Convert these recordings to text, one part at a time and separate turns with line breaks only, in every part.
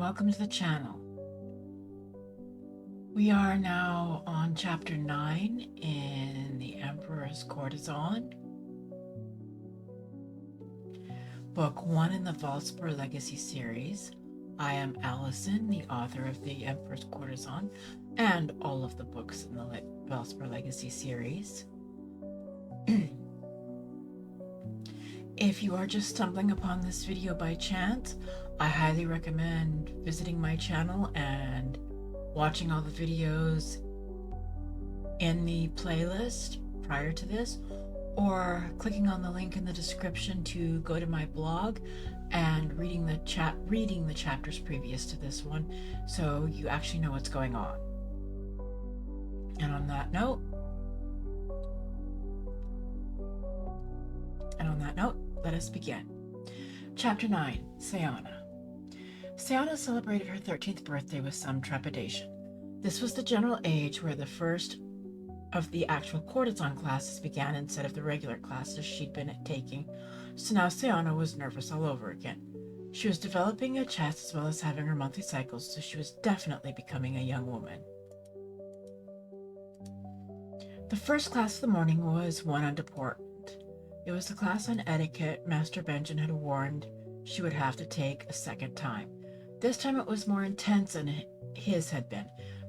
welcome to the channel. We are now on chapter 9 in The Emperor's Courtesan, book 1 in the Valspar Legacy series. I am Allison, the author of The Emperor's Courtesan and all of the books in the Valspar Legacy series. If you are just stumbling upon this video by chance, I highly recommend visiting my channel and watching all the videos in the playlist prior to this, or clicking on the link in the description to go to my blog and reading the chapters previous to this one, so you actually know what's going on. And on that note, let us begin. Chapter 9, Sayana. Sayana celebrated her 13th birthday with some trepidation. This was the general age where the first of the actual courtesan classes began instead of the regular classes she'd been taking, so now Sayana was nervous all over again. She was developing a chest as well as having her monthly cycles, so she was definitely becoming a young woman. The first class of the morning was one on deportment. It was the class on etiquette Master Benjamin had warned she would have to take a second time. This time it was more intense than his had been.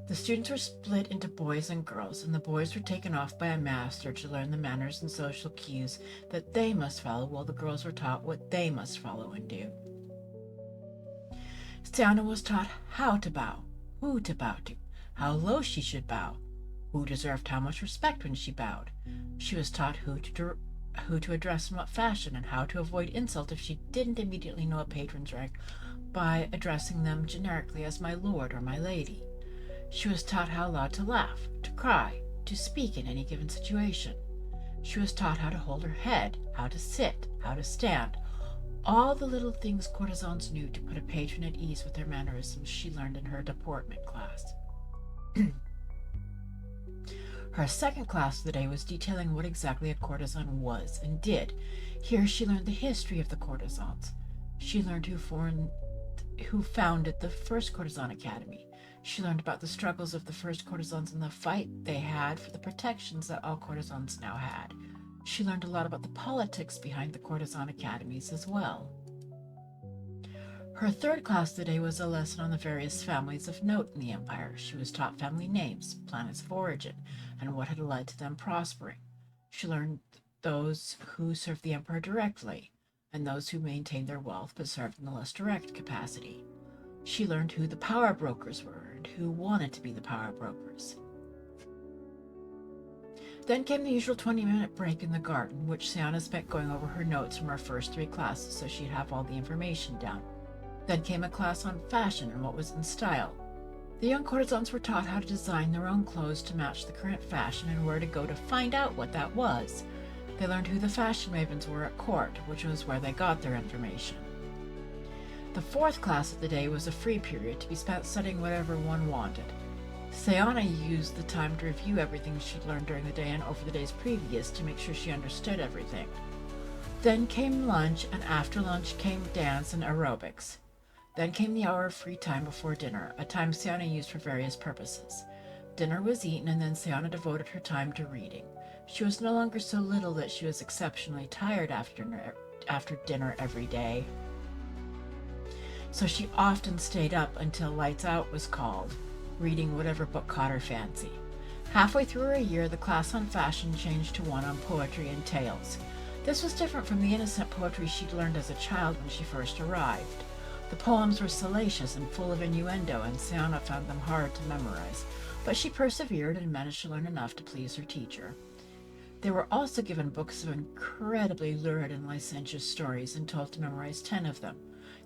The students were split into boys and girls, and the boys were taken off by a master to learn the manners and social cues that they must follow, while the girls were taught what they must follow and do. Sayana was taught how to bow, who to bow to, how low she should bow, who deserved how much respect when she bowed. She was taught who to address in what fashion, and how to avoid insult if she didn't immediately know a patron's rank by addressing them generically as my lord or my lady. She was taught how loud to laugh, to cry, to speak in any given situation. She was taught how to hold her head, how to sit, how to stand. All the little things courtesans knew to put a patron at ease with their mannerisms she learned in her deportment class. Her second class of the day was detailing what exactly a courtesan was and did. Here she learned the history of the courtesans. She learned who founded the first courtesan academy. She learned about the struggles of the first courtesans and the fight they had for the protections that all courtesans now had. She learned a lot about the politics behind the courtesan academies as well. Her third class of the day was a lesson on the various families of note in the empire. She was taught family names, planets of origin, and what had led to them prospering. She learned those who served the emperor directly, and those who maintained their wealth but served in a less direct capacity. She learned who the power brokers were and who wanted to be the power brokers. Then came the usual 20-minute break in the garden, which Sayana spent going over her notes from her first 3 classes so she'd have all the information down. Then came a class on fashion and what was in style. The young courtesans were taught how to design their own clothes to match the current fashion and where to go to find out what that was. They learned who the fashion mavens were at court, which was where they got their information. The fourth class of the day was a free period to be spent studying whatever one wanted. Sayana used the time to review everything she'd learned during the day and over the days previous to make sure she understood everything. Then came lunch, and after lunch came dance and aerobics. Then came the hour of free time before dinner, a time Sayana used for various purposes. Dinner was eaten, and then Sayana devoted her time to reading. She was no longer so little that she was exceptionally tired after dinner every day, so she often stayed up until lights out was called, reading whatever book caught her fancy. Halfway through her year, the class on fashion changed to one on poetry and tales. This was different from the innocent poetry she'd learned as a child when she first arrived. The poems were salacious and full of innuendo, and Sayana found them hard to memorize, but she persevered and managed to learn enough to please her teacher. They were also given books of incredibly lurid and licentious stories and told to memorize 10 of them.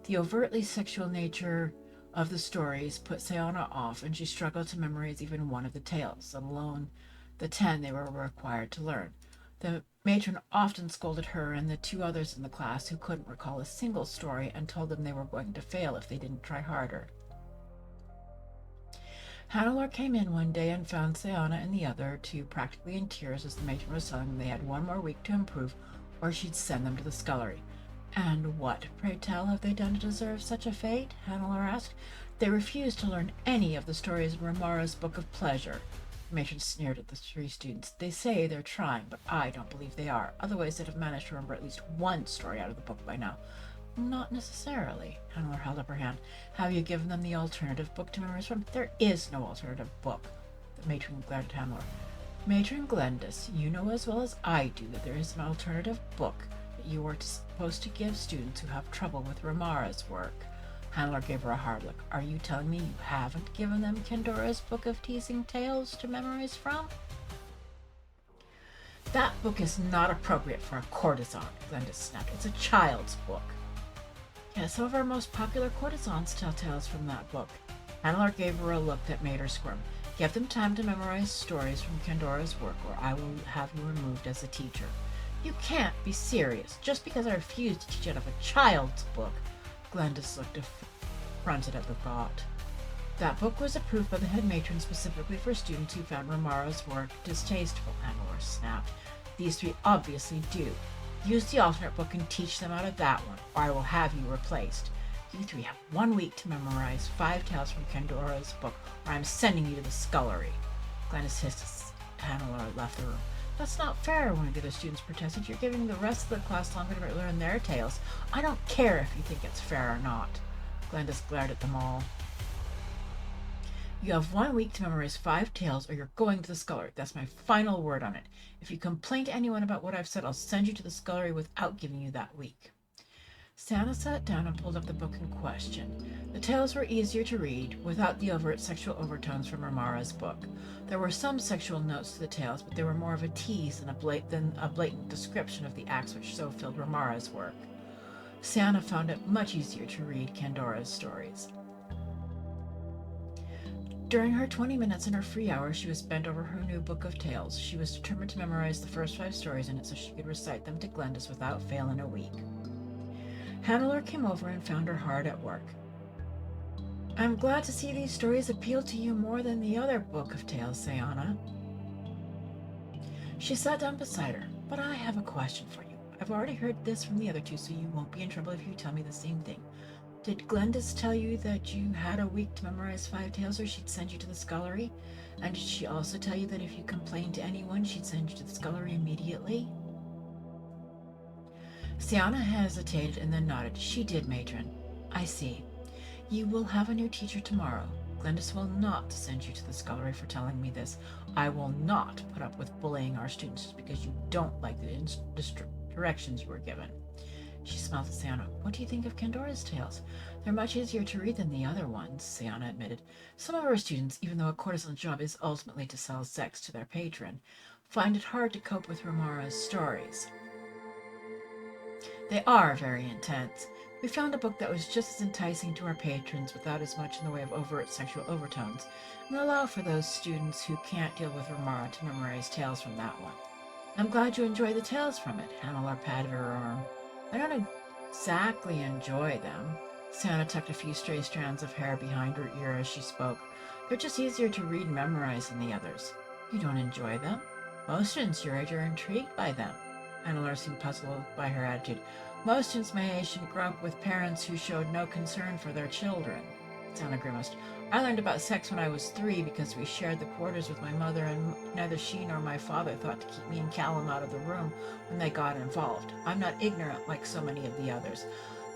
The overtly sexual nature of the stories put Sayana off, and she struggled to memorize even one of the tales, let alone the 10 they were required to learn. The matron often scolded her and the 2 others in the class who couldn't recall a single story and told them they were going to fail if they didn't try harder. Hannelore came in one day and found Sayana and the other 2 practically in tears as the matron was telling them they had 1 more week to improve or she'd send them to the scullery. And what, pray tell, have they done to deserve such a fate? Hannelore asked. They refuse to learn any of the stories in Romara's Book of Pleasure. The matron sneered at the three students. They say they're trying, but I don't believe they are. Otherwise, they'd have managed to remember at least one story out of the book by now. Not necessarily. Hannelore held up her hand. Have you given them the alternative book to memorize from? There is no alternative book. The matron glared at Hannelore. Matron Glendis, you know as well as I do that there is an alternative book that you are supposed to give students who have trouble with Romara's work. Hannelore gave her a hard look. Are you telling me you haven't given them Kendora's Book of Teasing Tales to memorize from? That book is not appropriate for a courtesan, Glendis snapped. It's a child's book. Yes, some of our most popular courtesans tell tales from that book. Hannelore gave her a look that made her squirm. Give them time to memorize stories from Kendora's work, or I will have you removed as a teacher. You can't be serious. Just because I refuse to teach out of a child's book. Glendis looked affronted at the thought. That book was approved by the head matron specifically for students who found Romara's work distasteful, Hannelore snapped. These three obviously do. Use the alternate book and teach them out of that one, or I will have you replaced. You three have 1 week to memorize 5 tales from Kendora's book, or I'm sending you to the scullery. Glendis hissed as Hannelore left the room. That's not fair, one of the other students protested. You're giving the rest of the class longer to learn their tales. I don't care if you think it's fair or not. Glendis glared at them all. You have 1 week to memorize 5 tales, or you're going to the scullery. That's my final word on it. If you complain to anyone about what I've said, I'll send you to the scullery without giving you that week. Sayana sat down and pulled up the book in question. The tales were easier to read, without the overt sexual overtones from Romara's book. There were some sexual notes to the tales, but they were more of a tease than a blatant description of the acts which so filled Romara's work. Sayana found it much easier to read Kendora's stories. During her 20 minutes in her free hour, she was bent over her new book of tales. She was determined to memorize the first 5 stories in it so she could recite them to Glendis without fail in a week. Hannelore came over and found her hard at work. I'm glad to see these stories appeal to you more than the other book of tales, Sayana. She sat down beside her. But I have a question for you. I've already heard this from the other 2, so you won't be in trouble if you tell me the same thing. Did Glendis tell you that you had a week to memorize 5 tales or she'd send you to the scullery? And did she also tell you that if you complained to anyone, she'd send you to the scullery immediately? Sayana hesitated and then nodded. She did, matron. I see. You will have a new teacher tomorrow. Glendis will not send you to the scullery for telling me this. I will not put up with bullying our students just because you don't like the directions you were given. She smiled at Sayana. What do you think of Kendora's tales? They're much easier to read than the other ones, Sayana admitted. Some of our students, even though a courtesan's job is ultimately to sell sex to their patron, find it hard to cope with Romara's stories. They are very intense. We found a book that was just as enticing to our patrons without as much in the way of overt sexual overtones, and allow for those students who can't deal with Romara to memorize tales from that one. I'm glad you enjoy the tales from it, Hannelore patted her arm. I don't exactly enjoy them. Sayana tucked a few stray strands of hair behind her ear as she spoke. They're just easier to read and memorize than the others. You don't enjoy them? Most students your age are intrigued by them. Hannelore seemed puzzled by her attitude. Most students my age didn't grow up with parents who showed no concern for their children. Sayana grimaced. I learned about sex when I was 3 because we shared the quarters with my mother, and neither she nor my father thought to keep me and Callum out of the room when they got involved. I'm not ignorant like so many of the others.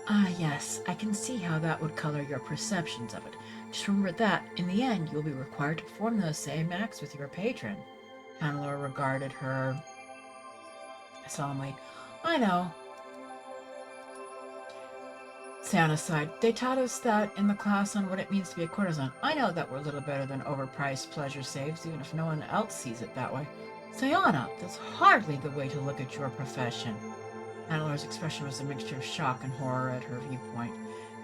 Ah, yes, I can see how that would color your perceptions of it. Just remember that, in the end, you'll be required to form those same acts with your patron. Hannelore regarded her solemnly. I know. Sayana sighed. They taught us that in the class on what it means to be a courtesan. I know that we're a little better than overpriced pleasure saves, even if no one else sees it that way. Sayana, that's hardly the way to look at your profession. Hannelore's expression was a mixture of shock and horror at her viewpoint.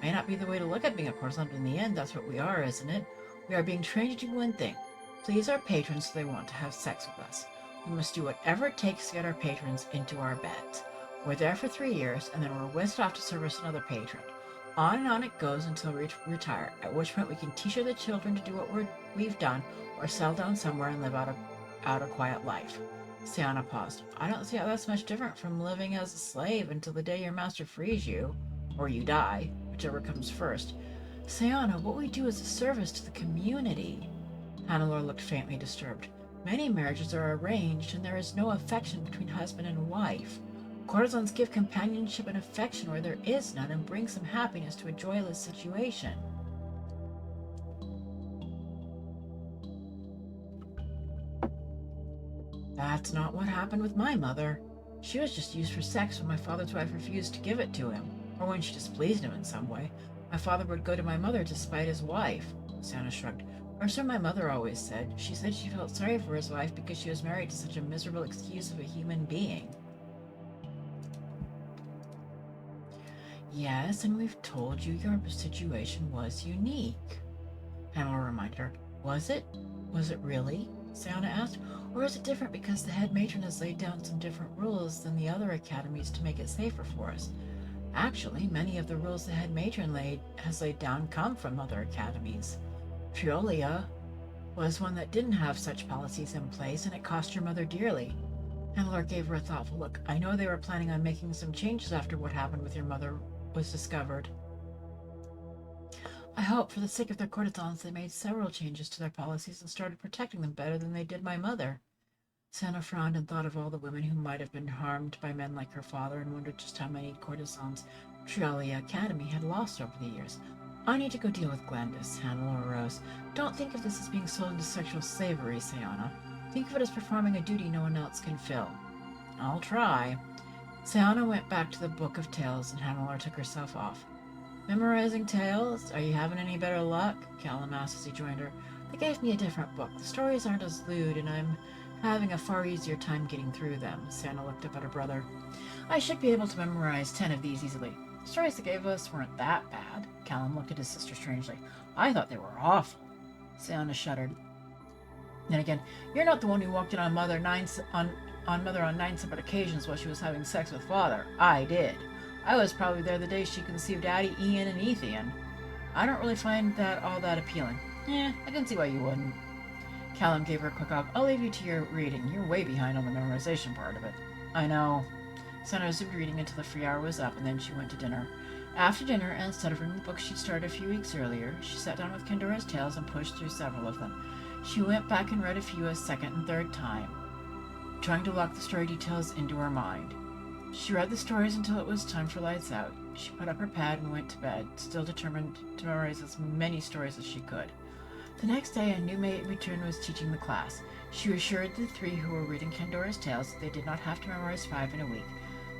May not be the way to look at being a courtesan, but in the end, that's what we are, isn't it? We are being trained to do one thing. Please our patrons so they want to have sex with us. We must do whatever it takes to get our patrons into our beds. We're there for 3 years, and then we're whisked off to service another patron. On and on it goes until we retire, at which point we can teach other children to do what we've done, or settle down somewhere and live out a quiet life. Sayana paused. I don't see how that's much different from living as a slave until the day your master frees you, or you die, whichever comes first. Sayana, what we do is a service to the community. Hannelore looked faintly disturbed. Many marriages are arranged, and there is no affection between husband and wife. Courtesans give companionship and affection where there is none and bring some happiness to a joyless situation. That's not what happened with my mother. She was just used for sex when my father's wife refused to give it to him, or when she displeased him in some way. My father would go to my mother to spite his wife. Sayana shrugged. Or so my mother always said. She said she felt sorry for his wife because she was married to such a miserable excuse of a human being. Yes, and we've told you your situation was unique. Hannah reminded her. Was it? Was it really? Sayana asked. Or is it different because the head matron has laid down some different rules than the other academies to make it safer for us? Actually, many of the rules the head matron has laid down come from other academies. Triolia was one that didn't have such policies in place, and it cost your mother dearly. Hannelore gave her a thoughtful look. I know they were planning on making some changes after what happened with your mother was discovered. I hope, for the sake of their courtesans, they made several changes to their policies and started protecting them better than they did my mother. Sayana frowned and thought of all the women who might have been harmed by men like her father and wondered just how many courtesans Trialia Academy had lost over the years. I need to go deal with Glandis. Hannelore arose. Don't think of this as being sold into sexual slavery, Sayana. Think of it as performing a duty no one else can fill. I'll try. Sayana went back to the book of tales and Hannelore took herself off. Memorizing tales? Are you having any better luck? Callum asked as he joined her. They gave me a different book. The stories aren't as lewd, and I'm having a far easier time getting through them. Sayana looked up at her brother. I should be able to memorize 10 of these easily. The stories they gave us weren't that bad. Callum looked at his sister strangely. I thought they were awful. Sayana shuddered. Then again, you're not the one who walked in on Mother on 9 separate occasions while she was having sex with Father. I did. I was probably there the day she conceived Addie, Ian, and Ethan. I don't really find that all that appealing. I can see why you wouldn't. Callum gave her a quick hug. I'll leave you to your reading. You're way behind on the memorization part of it. I know. Sana resumed reading until the free hour was up, and then she went to dinner. After dinner, instead of reading the books she'd started a few weeks earlier, she sat down with Kendora's Tales and pushed through several of them. She went back and read a few a second and third time, trying to lock the story details into her mind. She read the stories until it was time for lights out. She put up her pad and went to bed, still determined to memorize as many stories as she could. The next day, a new matron was teaching the class. She assured the 3 who were reading Kendora's Tales that they did not have to memorize 5 in a week,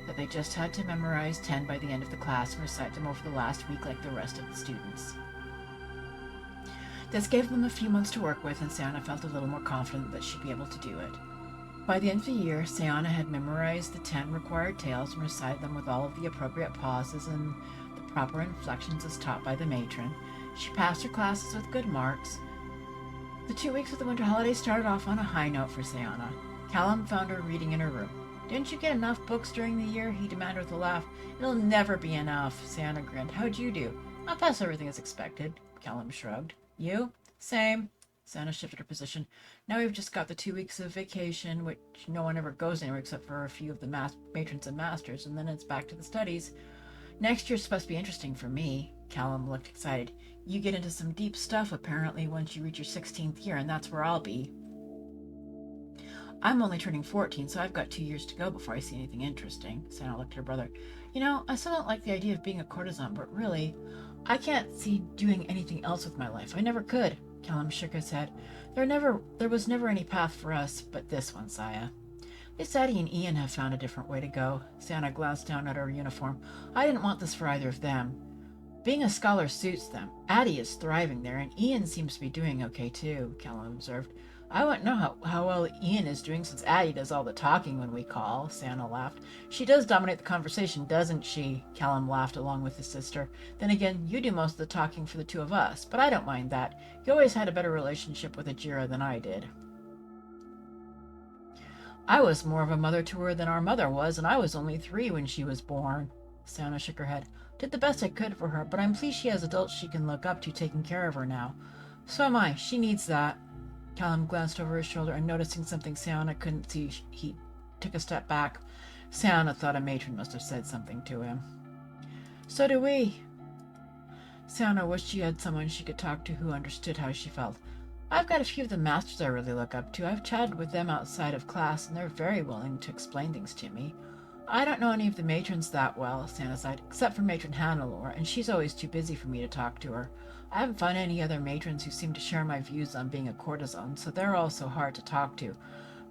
that they just had to memorize 10 by the end of the class and recite them over the last week like the rest of the students. This gave them a few months to work with, and Sayana felt a little more confident that she'd be able to do it. By the end of the year, Sayana had memorized the 10 required tales and recited them with all of the appropriate pauses and the proper inflections as taught by the matron. She passed her classes with good marks. The 2 weeks of the winter holiday started off on a high note for Sayana. Callum found her reading in her room. Didn't you get enough books during the year? He demanded with a laugh. It'll never be enough. Sayana grinned. How'd you do? I passed everything as expected. Callum shrugged. You? Same. Sayana shifted her position. Now we've just got the 2 weeks of vacation, which no one ever goes anywhere except for a few of the matrons and masters, and then it's back to the studies. Next year's supposed to be interesting for me. Callum looked excited. You get into some deep stuff, apparently, once you reach your 16th year, and that's where I'll be. I'm only turning 14, so I've got 2 years to go before I see anything interesting. Sayana looked at her brother. You know, I still don't like the idea of being a courtesan, but really, I can't see doing anything else with my life. I never could. Callum shook his head. There was never any path for us but this one, Saya. At least Addie and Ian have found a different way to go. Sayana glanced down at her uniform. I didn't want this for either of them. Being a scholar suits them. Addie is thriving there, and Ian seems to be doing okay too, Callum observed. I wouldn't know how well Ian is doing since Addie does all the talking when we call, Sayana laughed. She does dominate the conversation, doesn't she? Callum laughed along with his sister. Then again, you do most of the talking for the 2 of us, but I don't mind that. You always had a better relationship with Ajira than I did. I was more of a mother to her than our mother was, and I was only 3 when she was born. Sayana shook her head. Did the best I could for her, but I'm pleased she has adults she can look up to taking care of her now. So am I. She needs that. Callum glanced over his shoulder and noticing something Sayana couldn't see, he took a step back. Sayana thought a matron must have said something to him. So do we. Sayana wished she had someone she could talk to who understood how she felt. I've got a few of the masters I really look up to. I've chatted with them outside of class, and they're very willing to explain things to me. I don't know any of the matrons that well, Sayana sighed, except for Matron Hannelore, and she's always too busy for me to talk to her. I haven't found any other matrons who seem to share my views on being a courtesan, so they're all so hard to talk to.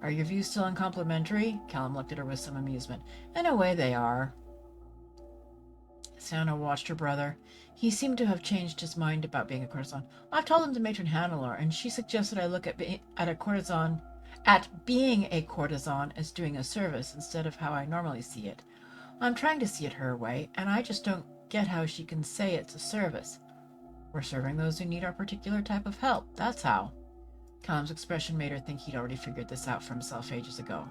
Are your views still uncomplimentary? Callum looked at her with some amusement. In a way they are. Sayana watched her brother. He seemed to have changed his mind about being a courtesan. I've told him to Matron Hannelore, and she suggested I look at being a courtesan as doing a service instead of how I normally see it. I'm trying to see it her way, and I just don't get how she can say it's a service. We're serving those who need our particular type of help, that's how. Callum's expression made her think he'd already figured this out for himself ages ago.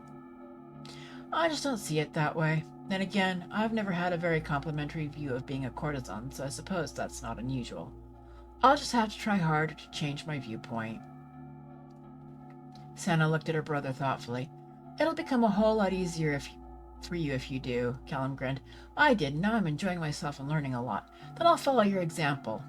I just don't see it that way. Then again, I've never had a very complimentary view of being a courtesan, so I suppose that's not unusual. I'll just have to try harder to change my viewpoint. Sayana looked at her brother thoughtfully. It'll become a whole lot easier for you if you do, Callum grinned. I did, now I'm enjoying myself and learning a lot. Then I'll follow your example.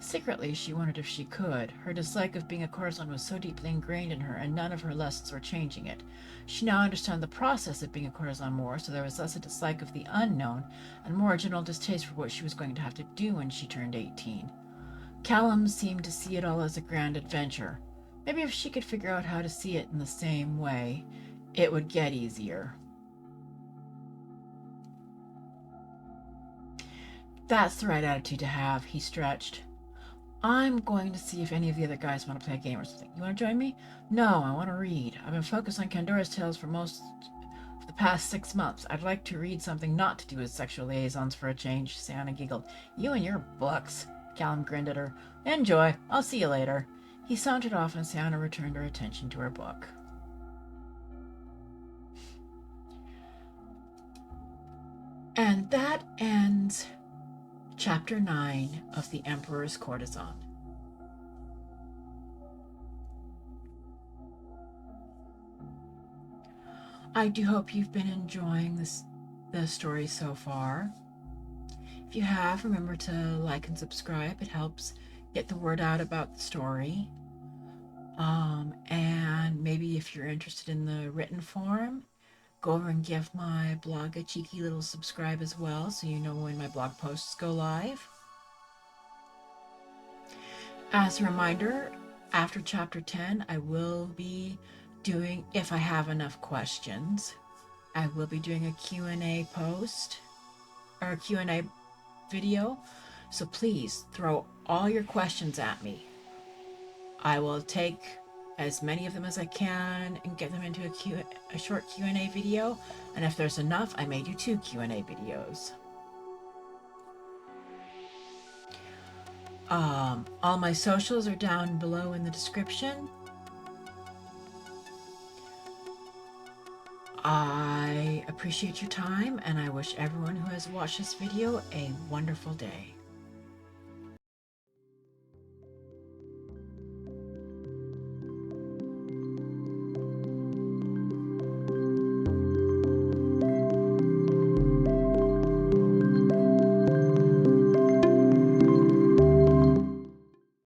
Secretly, she wondered if she could. Her dislike of being a courtesan was so deeply ingrained in her, and none of her lessons were changing it. She now understood the process of being a courtesan more, so there was less a dislike of the unknown, and more a general distaste for what she was going to have to do when she turned 18. Callum seemed to see it all as a grand adventure. Maybe if she could figure out how to see it in the same way, it would get easier. That's the right attitude to have, he stretched. I'm going to see if any of the other guys want to play a game or something. You want to join me? No, I want to read. I've been focused on Candora's Tales for most of the past 6 months. I'd like to read something not to do with sexual liaisons for a change, Sayana giggled. You and your books. Callum grinned at her. Enjoy. I'll see you later. He sauntered off and Sayana returned her attention to her book. And that ends Chapter 9 of The Emperor's Courtesan. I do hope you've been enjoying the story so far. If you have, remember to like and subscribe. It helps get the word out about the story. And maybe if you're interested in the written form, go over and give my blog a cheeky little subscribe as well, so you know when my blog posts go live. As a reminder, after chapter 10, I will be doing, if I have enough questions, I will be doing a Q&A post, or a Q&A video. So please throw all your questions at me. I will take as many of them as I can and get them into a short Q&A video. And if there's enough, I may do 2 Q&A videos. All my socials are down below in the description. I appreciate your time, and I wish everyone who has watched this video a wonderful day.